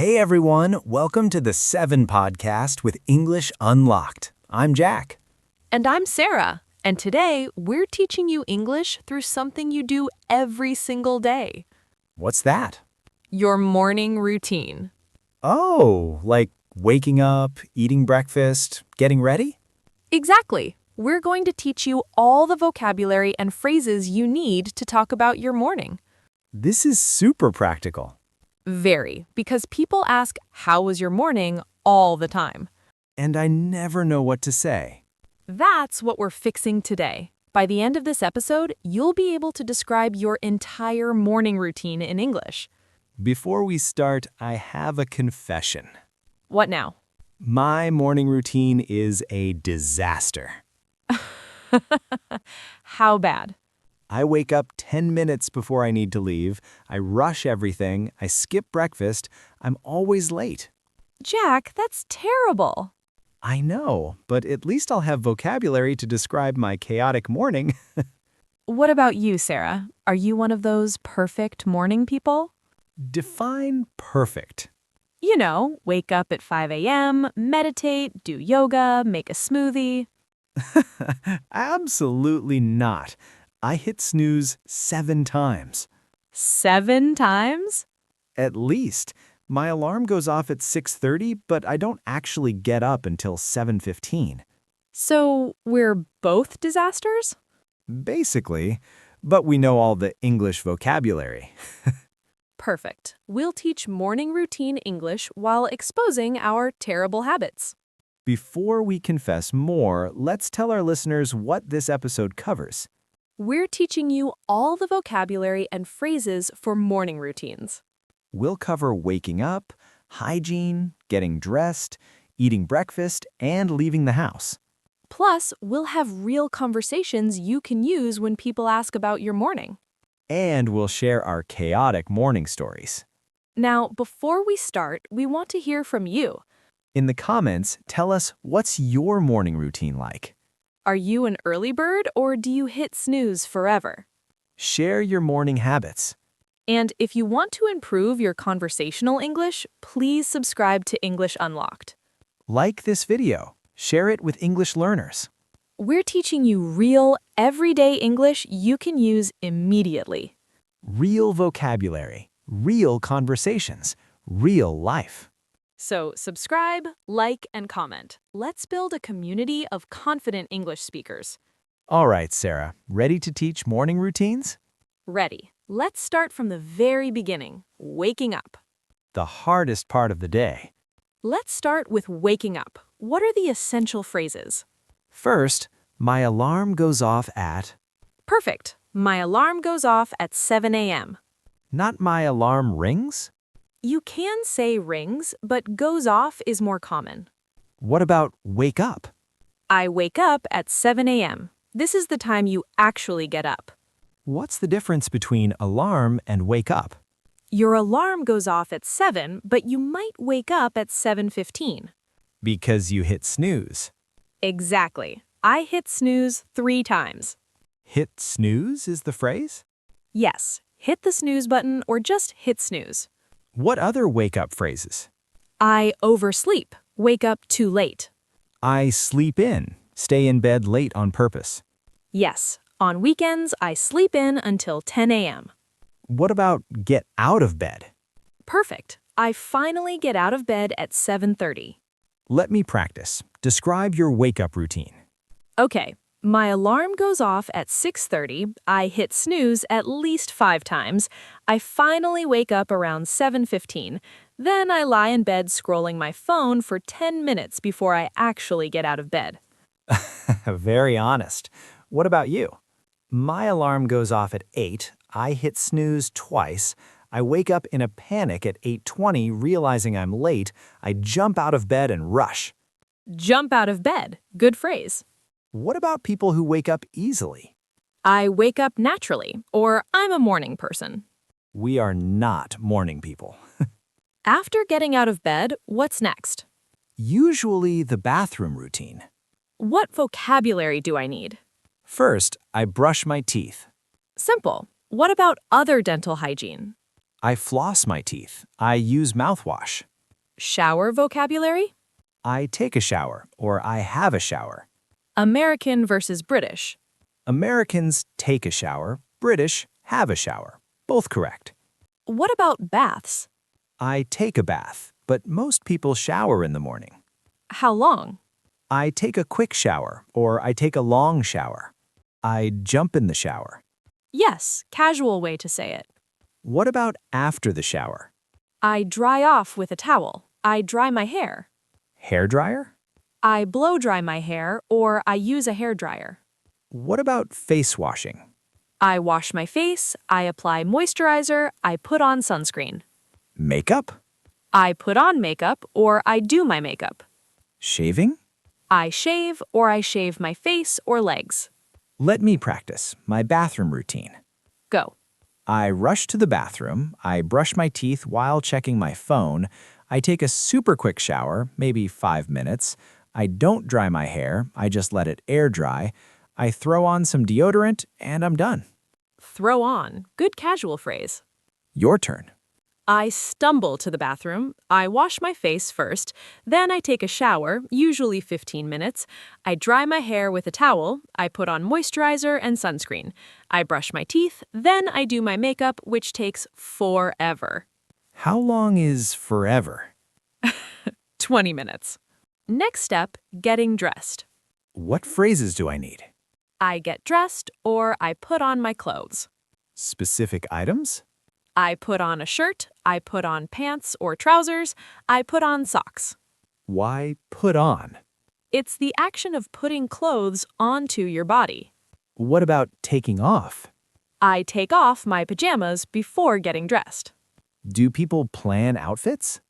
Hey everyone, welcome to the 7 podcast with English Unlocked. I'm Jack. And I'm Sarah, and today we're teaching you English through something you do every single day. What's that? Your morning routine. Oh, like waking up, eating breakfast, getting ready? Exactly. We're going to teach you all the vocabulary and phrases you need to talk about your morning. This is super practical. Very, because people ask, "How was your morning?" all the time. And I never know what to say. That's what we're fixing today. By the end of this episode, you'll be able to describe your entire morning routine in English. Before we start, I have a confession. What now? My morning routine is a disaster. How bad? I wake up 10 minutes before I need to leave, I rush everything, I skip breakfast, I'm always late. Jack, that's terrible. I know, but at least I'll have vocabulary to describe my chaotic morning. What about you, Sarah? Are you one of those perfect morning people? Define perfect. You know, wake up at 5 a.m., meditate, do yoga, make a smoothie. Absolutely not. I hit snooze 7 times. 7 times? At least. My alarm goes off at 6:30, but I don't actually get up until 7:15. So we're both disasters? Basically, but we know all the English vocabulary. Perfect. We'll teach morning routine English while exposing our terrible habits. Before we confess more, let's tell our listeners what this episode covers. We're teaching you all the vocabulary and phrases for morning routines. We'll cover waking up, hygiene, getting dressed, eating breakfast, and leaving the house. Plus, we'll have real conversations you can use when people ask about your morning. And we'll share our chaotic morning stories. Now, before we start, we want to hear from you. In the comments, tell us what's your morning routine like. Are you an early bird or do you hit snooze forever? Share your morning habits. And if you want to improve your conversational English, please subscribe to English Unlocked. Like this video. Share it with English learners. We're teaching you real, everyday English you can use immediately. Real vocabulary, real conversations, real life. So subscribe, like, and comment. Let's build a community of confident English speakers. All right, Sarah, ready to teach morning routines? Ready. Let's start from the very beginning, waking up. The hardest part of the day. Let's start with waking up. What are the essential phrases? First, my alarm goes off at... Perfect. My alarm goes off at 7 a.m. Not my alarm rings? You can say rings, but goes off is more common. What about wake up? I wake up at 7 a.m. This is the time you actually get up. What's the difference between alarm and wake up? Your alarm goes off at 7, but you might wake up at 7:15. Because you hit snooze. Exactly. I hit snooze 3 times. Hit snooze is the phrase? Yes, hit the snooze button or just hit snooze. What other wake-up phrases? I oversleep, wake up too late. I sleep in, stay in bed late on purpose. Yes, on weekends I sleep in until 10 a.m. What about get out of bed? Perfect. I finally get out of bed at 7:30. Let me practice. Describe your wake-up routine. Okay, my alarm goes off at 6:30. I hit snooze at least 5 times. I finally wake up around 7:15. Then I lie in bed scrolling my phone for 10 minutes before I actually get out of bed. Very honest. What about you? My alarm goes off at 8. I hit snooze twice. I wake up in a panic at 8:20, realizing I'm late. I jump out of bed and rush. Jump out of bed. Good phrase. What about people who wake up easily? I wake up naturally, or I'm a morning person. We are not morning people. After getting out of bed, what's next? Usually the bathroom routine. What vocabulary do I need? First, I brush my teeth. Simple. What about other dental hygiene? I floss my teeth. I use mouthwash. Shower vocabulary? I take a shower or I have a shower. American versus British. Americans take a shower. British have a shower. Both correct. What about baths? I take a bath, but most people shower in the morning. How long? I take a quick shower or I take a long shower. I jump in the shower. Yes, casual way to say it. What about after the shower? I dry off with a towel. I dry my hair. Hair dryer? I blow dry my hair or I use a hair dryer. What about face washing? I wash my face, I apply moisturizer, I put on sunscreen. Makeup? I put on makeup or I do my makeup. Shaving? I shave or I shave my face or legs. Let me practice my bathroom routine. Go. I rush to the bathroom, I brush my teeth while checking my phone, I take a super quick shower, maybe 5 minutes, I don't dry my hair, I just let it air dry, I throw on some deodorant, and I'm done. Throw on. Good casual phrase. Your turn. I stumble to the bathroom. I wash my face first. Then I take a shower, usually 15 minutes. I dry my hair with a towel. I put on moisturizer and sunscreen. I brush my teeth. Then I do my makeup, which takes forever. How long is forever? 20 minutes. Next step, getting dressed. What phrases do I need? I get dressed or I put on my clothes. Specific items? I put on a shirt, I put on pants or trousers, I put on socks. Why put on? It's the action of putting clothes onto your body. What about taking off? I take off my pajamas before getting dressed. Do people plan outfits?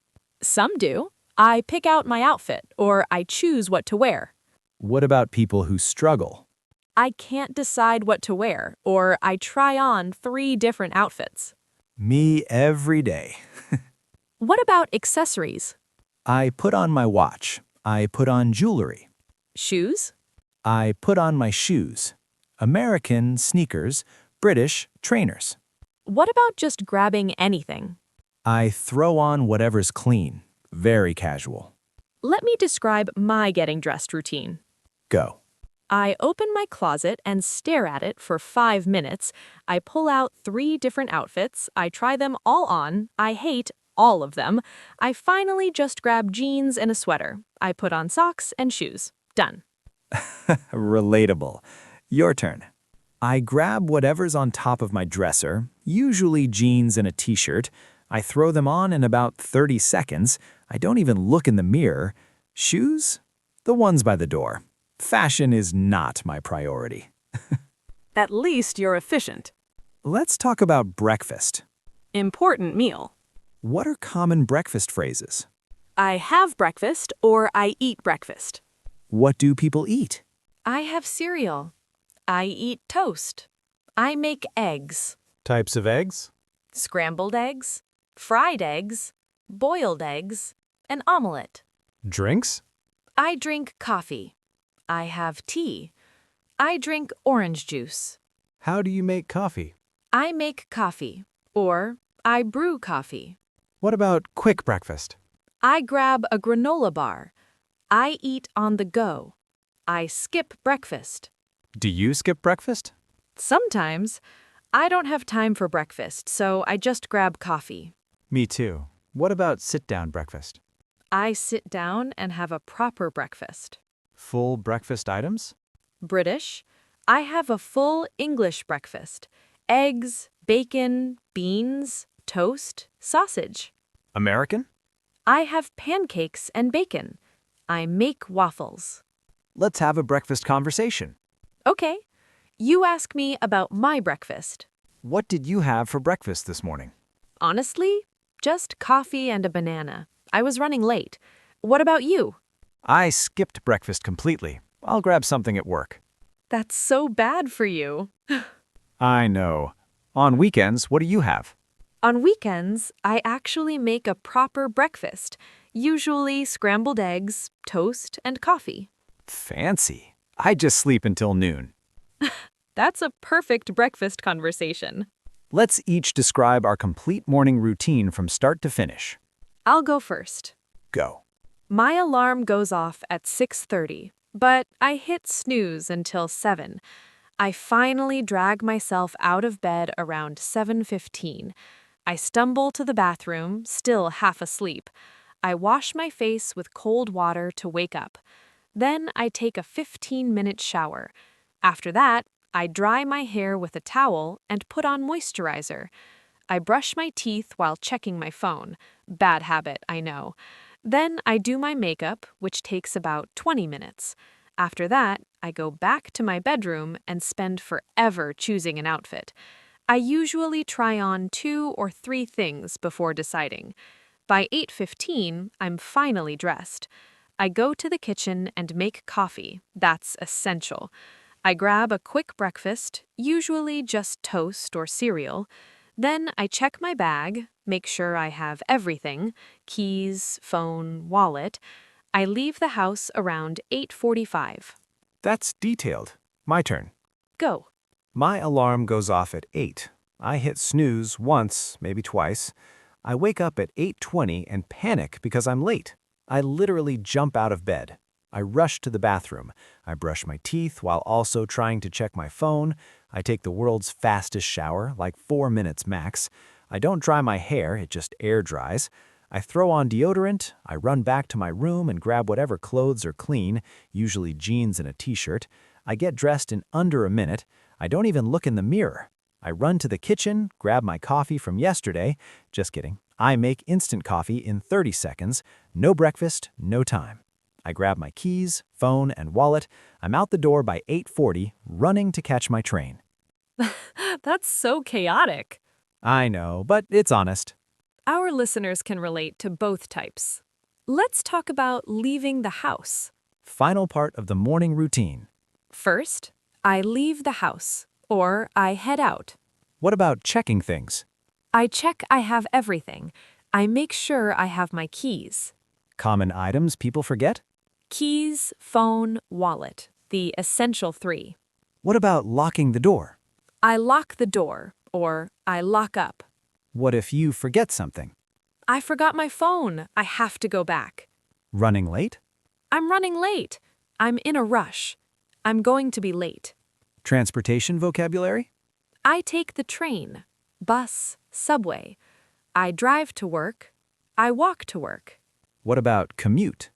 Some do. I pick out my outfit or I choose what to wear. What about people who struggle? I can't decide what to wear or I try on 3 different outfits. Me every day. What about accessories? I put on my watch. I put on jewelry. Shoes? I put on my shoes. American sneakers, British trainers. What about just grabbing anything? I throw on whatever's clean. Very casual. Let me describe my getting dressed routine. Go. I open my closet and stare at it for 5 minutes. I pull out 3 different outfits. I try them all on. I hate all of them. I finally just grab jeans and a sweater. I put on socks and shoes. Done. Relatable. Your turn. I grab whatever's on top of my dresser, usually jeans and a t-shirt. I throw them on in about 30 seconds. I don't even look in the mirror. Shoes? The ones by the door. Fashion is not my priority. At least you're efficient. Let's talk about breakfast. Important meal. What are common breakfast phrases? I have breakfast or I eat breakfast. What do people eat? I have cereal. I eat toast. I make eggs. Types of eggs? Scrambled eggs, fried eggs, boiled eggs, an omelet. Drinks? I drink coffee. I have tea. I drink orange juice. How do you make coffee? I make coffee, or I brew coffee. What about quick breakfast? I grab a granola bar. I eat on the go. I skip breakfast. Do you skip breakfast? Sometimes. I don't have time for breakfast, so I just grab coffee. Me too. What about sit-down breakfast? I sit down and have a proper breakfast. Full breakfast items? British. I have a full English breakfast. Eggs, bacon, beans, toast, sausage. American? I have pancakes and bacon. I make waffles. Let's have a breakfast conversation. Okay. You ask me about my breakfast. What did you have for breakfast this morning? Honestly, just coffee and a banana. I was running late. What about you? I skipped breakfast completely. I'll grab something at work. That's so bad for you. I know. On weekends, what do you have? On weekends, I actually make a proper breakfast, usually scrambled eggs, toast, and coffee. Fancy. I just sleep until noon. That's a perfect breakfast conversation. Let's each describe our complete morning routine from start to finish. I'll go first. Go. My alarm goes off at 6:30, but I hit snooze until 7. I finally drag myself out of bed around 7:15. I stumble to the bathroom, still half asleep. I wash my face with cold water to wake up. Then I take a 15-minute shower. After that, I dry my hair with a towel and put on moisturizer. I brush my teeth while checking my phone. Bad habit, I know. Then I do my makeup, which takes about 20 minutes. After that, I go back to my bedroom and spend forever choosing an outfit. I usually try on 2 or 3 things before deciding. By 8:15, I'm finally dressed. I go to the kitchen and make coffee. That's essential. I grab a quick breakfast, usually just toast or cereal. Then I check my bag, make sure I have everything, keys, phone, wallet. I leave the house around 8:45. That's detailed. My turn. Go. My alarm goes off at 8. I hit snooze once, maybe twice. I wake up at 8:20 and panic because I'm late. I literally jump out of bed. I rush to the bathroom. I brush my teeth while also trying to check my phone. I take the world's fastest shower, like 4 minutes max. I don't dry my hair, it just air dries. I throw on deodorant. I run back to my room and grab whatever clothes are clean, usually jeans and a t-shirt. I get dressed in under a minute. I don't even look in the mirror. I run to the kitchen, grab my coffee from yesterday. Just kidding. I make instant coffee in 30 seconds. No breakfast, no time. I grab my keys, phone, and wallet. I'm out the door by 8:40, running to catch my train. That's so chaotic. I know, but it's honest. Our listeners can relate to both types. Let's talk about leaving the house. Final part of the morning routine. First, I leave the house, or I head out. What about checking things? I check I have everything. I make sure I have my keys. Common items people forget? Keys, phone, wallet, the essential 3. What about locking the door? I lock the door, or I lock up. What if you forget something? I forgot my phone. I have to go back. Running late? I'm running late. I'm in a rush. I'm going to be late. Transportation vocabulary? I take the train, bus, subway. I drive to work. I walk to work. What about commute?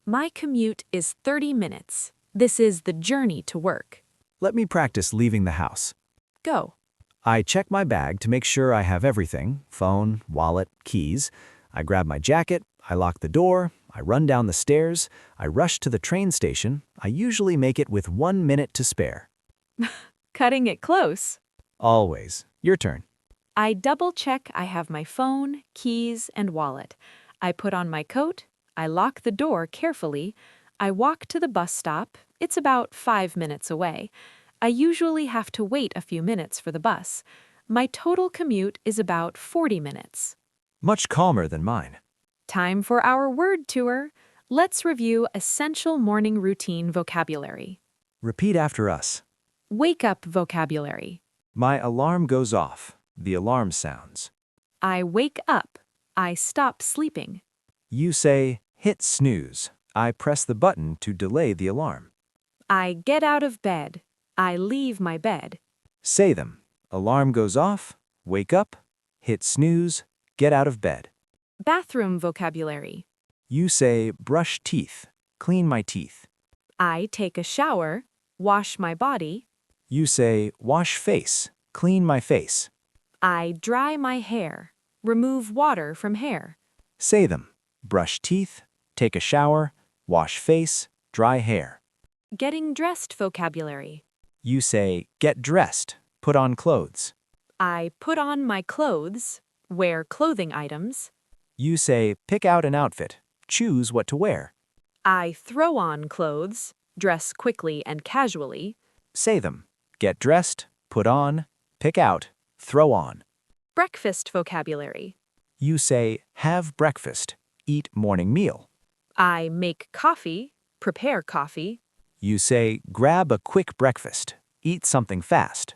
My commute is 30 minutes. This is the journey to work. Let me practice leaving the house. Go. I check my bag to make sure I have everything, phone, wallet, keys. I grab my jacket, I lock the door, I run down the stairs, I rush to the train station. I usually make it with 1 minute to spare. Cutting it close. Always. Your turn. I double-check I have my phone, keys, and wallet. I put on my coat. I lock the door carefully. I walk to the bus stop. It's about 5 minutes away. I usually have to wait a few minutes for the bus. My total commute is about 40 minutes. Much calmer than mine. Time for our word tour. Let's review essential morning routine vocabulary. Repeat after us. Wake up vocabulary. My alarm goes off. The alarm sounds. I wake up. I stop sleeping. You say, hit snooze. I press the button to delay the alarm. I get out of bed. I leave my bed. Say them. Alarm goes off. Wake up. Hit snooze. Get out of bed. Bathroom vocabulary. You say, brush teeth. Clean my teeth. I take a shower. Wash my body. You say, wash face. Clean my face. I dry my hair. Remove water from hair. Say them. Brush teeth. Take a shower. Wash face. Dry hair. Getting dressed vocabulary. You say, get dressed. Put on clothes. I put on my clothes. Wear clothing items. You say, pick out an outfit. Choose what to wear. I throw on clothes. Dress quickly and casually. Say them. Get dressed. Put on. Pick out. Throw on. Breakfast vocabulary. You say, have breakfast. Eat morning meal. I make coffee. Prepare coffee. You say, grab a quick breakfast. Eat something fast.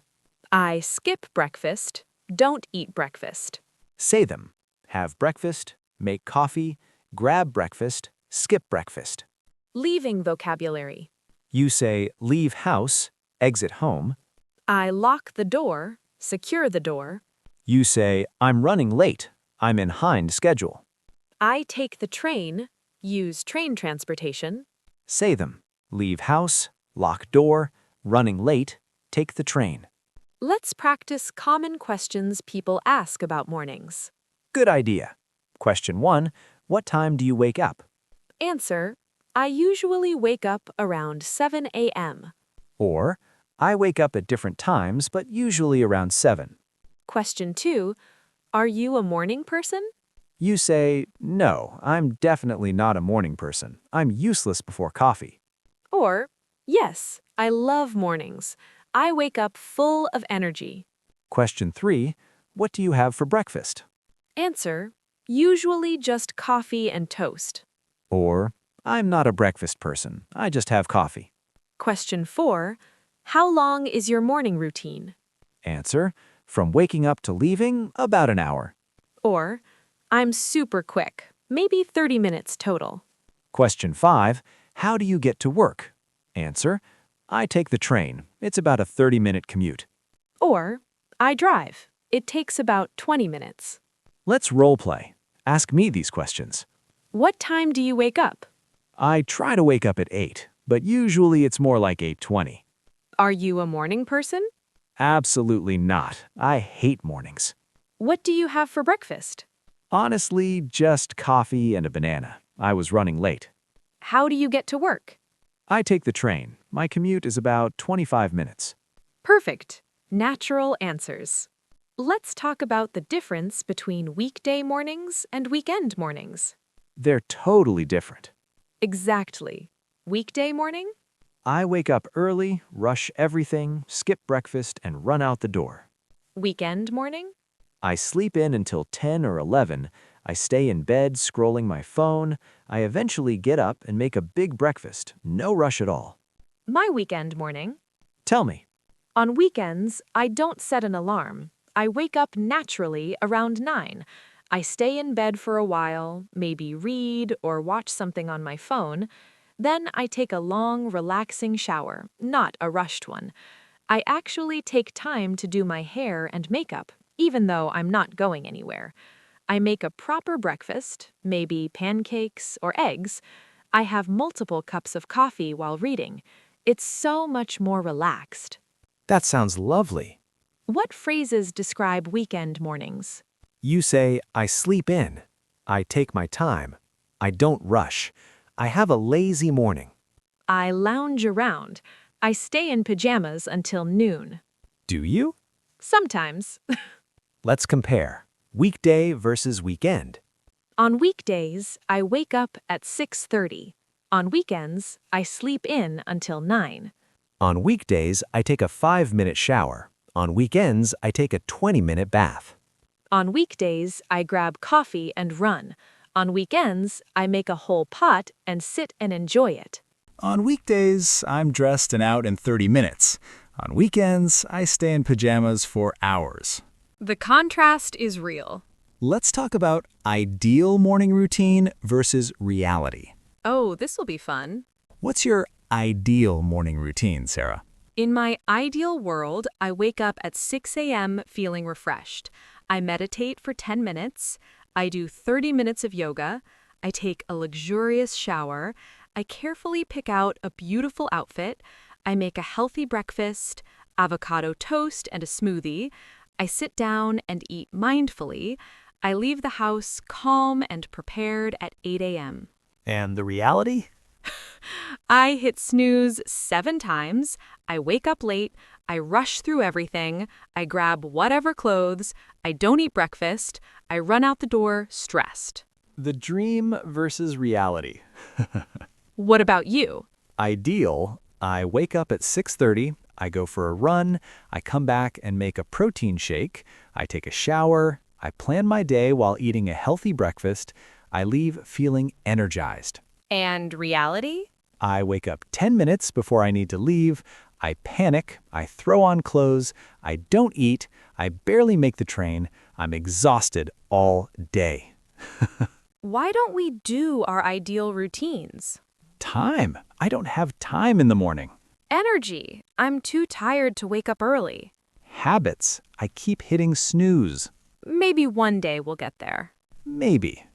I skip breakfast. don't eat breakfast. Say them. Have breakfast, make coffee, grab breakfast, skip breakfast. Leaving vocabulary. You say leave house, exit home. I lock the door, secure the door. You say I'm running late, I'm behind schedule. I take the train, use train transportation. Say them. Leave house, lock door, running late, take the train. Let's practice common questions people ask about mornings. Good idea. Question 1. What time do you wake up? Answer: I usually wake up around 7 a.m. Or, I wake up at different times, but usually around 7. Question 2. Are you a morning person? You say, no, I'm definitely not a morning person. I'm useless before coffee. Or, yes, I love mornings. I wake up full of energy. Question 3. What do you have for breakfast? Answer: usually just coffee and toast. Or, I'm not a breakfast person. I just have coffee. Question 4. How long is your morning routine? Answer, from waking up to leaving, about an hour. Or, I'm super quick, maybe 30 minutes total. Question 5. How do you get to work? Answer, I take the train. It's about a 30-minute commute. Or, I drive. It takes about 20 minutes. Let's role play. Ask me these questions. What time do you wake up? I try to wake up at 8, but usually it's more like 8:20. Are you a morning person? Absolutely not. I hate mornings. What do you have for breakfast? Honestly, just coffee and a banana. I was running late. How do you get to work? I take the train. My commute is about 25 minutes. Perfect. Natural answers. Let's talk about the difference between weekday mornings and weekend mornings. They're totally different. Exactly. Weekday morning? I wake up early, rush everything, skip breakfast, and run out the door. Weekend morning? I sleep in until 10 or 11. I stay in bed scrolling my phone. I eventually get up and make a big breakfast. No rush at all. My weekend morning? Tell me. On weekends, I don't set an alarm. I wake up naturally around 9. I stay in bed for a while, maybe read or watch something on my phone. Then I take a long, relaxing shower, not a rushed one. I actually take time to do my hair and makeup, even though I'm not going anywhere. I make a proper breakfast, maybe pancakes or eggs. I have multiple cups of coffee while reading. It's so much more relaxed. That sounds lovely. What phrases describe weekend mornings? You say, I sleep in. I take my time. I don't rush. I have a lazy morning. I lounge around. I stay in pajamas until noon. Do you? Sometimes. Let's compare. Weekday versus weekend. On weekdays, I wake up at 6:30. On weekends, I sleep in until 9. On weekdays, I take a 5-minute shower. On weekends, I take a 20-minute bath. On weekdays, I grab coffee and run. On weekends, I make a whole pot and sit and enjoy it. On weekdays, I'm dressed and out in 30 minutes. On weekends, I stay in pajamas for hours. The contrast is real. Let's talk about ideal morning routine versus reality. Oh, this will be fun. What's your ideal morning routine, Sarah? In my ideal world, I wake up at 6 a.m. feeling refreshed. I meditate for 10 minutes. I do 30 minutes of yoga. I take a luxurious shower. I carefully pick out a beautiful outfit. I make a healthy breakfast, avocado toast and a smoothie. I sit down and eat mindfully. I leave the house calm and prepared at 8 a.m. And the reality? I hit snooze 7 times. I wake up late. I rush through everything. I grab whatever clothes. I don't eat breakfast. I run out the door stressed. The dream versus reality. What about you? Ideal, I wake up at 6:30, I go for a run, I come back and make a protein shake, I take a shower, I plan my day while eating a healthy breakfast, I leave feeling energized. And reality? I wake up 10 minutes before I need to leave, I panic, I throw on clothes, I don't eat, I barely make the train. I'm exhausted all day. Why don't we do our ideal routines? Time. I don't have time in the morning. Energy. I'm too tired to wake up early. Habits. I keep hitting snooze. Maybe one day we'll get there. Maybe.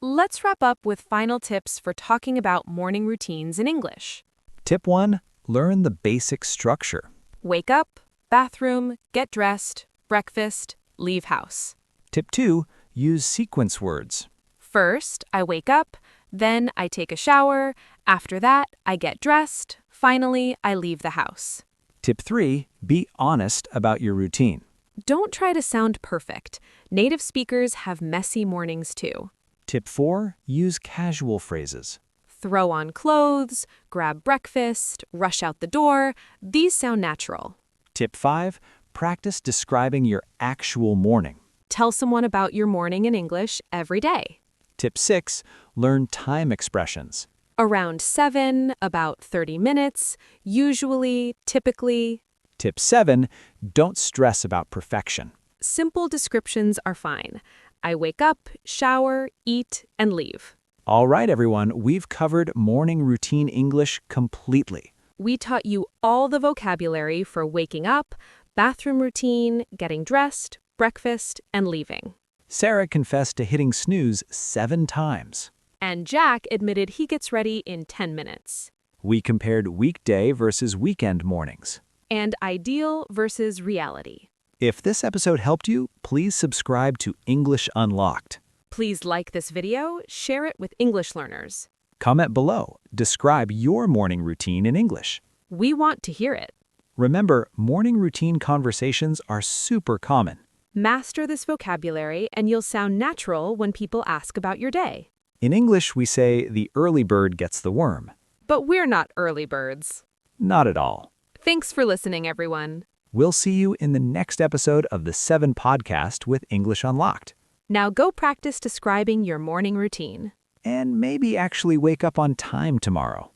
Let's wrap up with final tips for talking about morning routines in English. Tip 1. Learn the basic structure. Wake up, bathroom, get dressed, breakfast, leave house. Tip 2. Use sequence words. First, I wake up, then I take a shower, after that, I get dressed, finally, I leave the house. Tip 3. Be honest about your routine. Don't try to sound perfect. Native speakers have messy mornings too. Tip 4. Use casual phrases. Throw on clothes, grab breakfast, rush out the door. These sound natural. Tip 5. Practice describing your actual morning. Tell someone about your morning in English every day. Tip 6. Learn time expressions. Around 7, about 30 minutes, usually, typically. Tip 7. Don't stress about perfection. Simple descriptions are fine. I wake up, shower, eat, and leave. All right, everyone, we've covered morning routine English completely. We taught you all the vocabulary for waking up, bathroom routine, getting dressed, breakfast, and leaving. Sarah confessed to hitting snooze 7 times. And Jack admitted he gets ready in 10 minutes. We compared weekday versus weekend mornings. And ideal versus reality. If this episode helped you, please subscribe to English Unlocked. Please like this video, share it with English learners. Comment below. Describe your morning routine in English. We want to hear it. Remember, morning routine conversations are super common. Master this vocabulary and you'll sound natural when people ask about your day. In English, we say the early bird gets the worm. But we're not early birds. Not at all. Thanks for listening, everyone. We'll see you in the next episode of the 7 podcast with English Unlocked. Now go practice describing your morning routine. And maybe actually wake up on time tomorrow.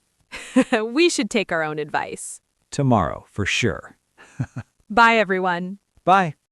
We should take our own advice. Tomorrow, for sure. Bye, everyone. Bye.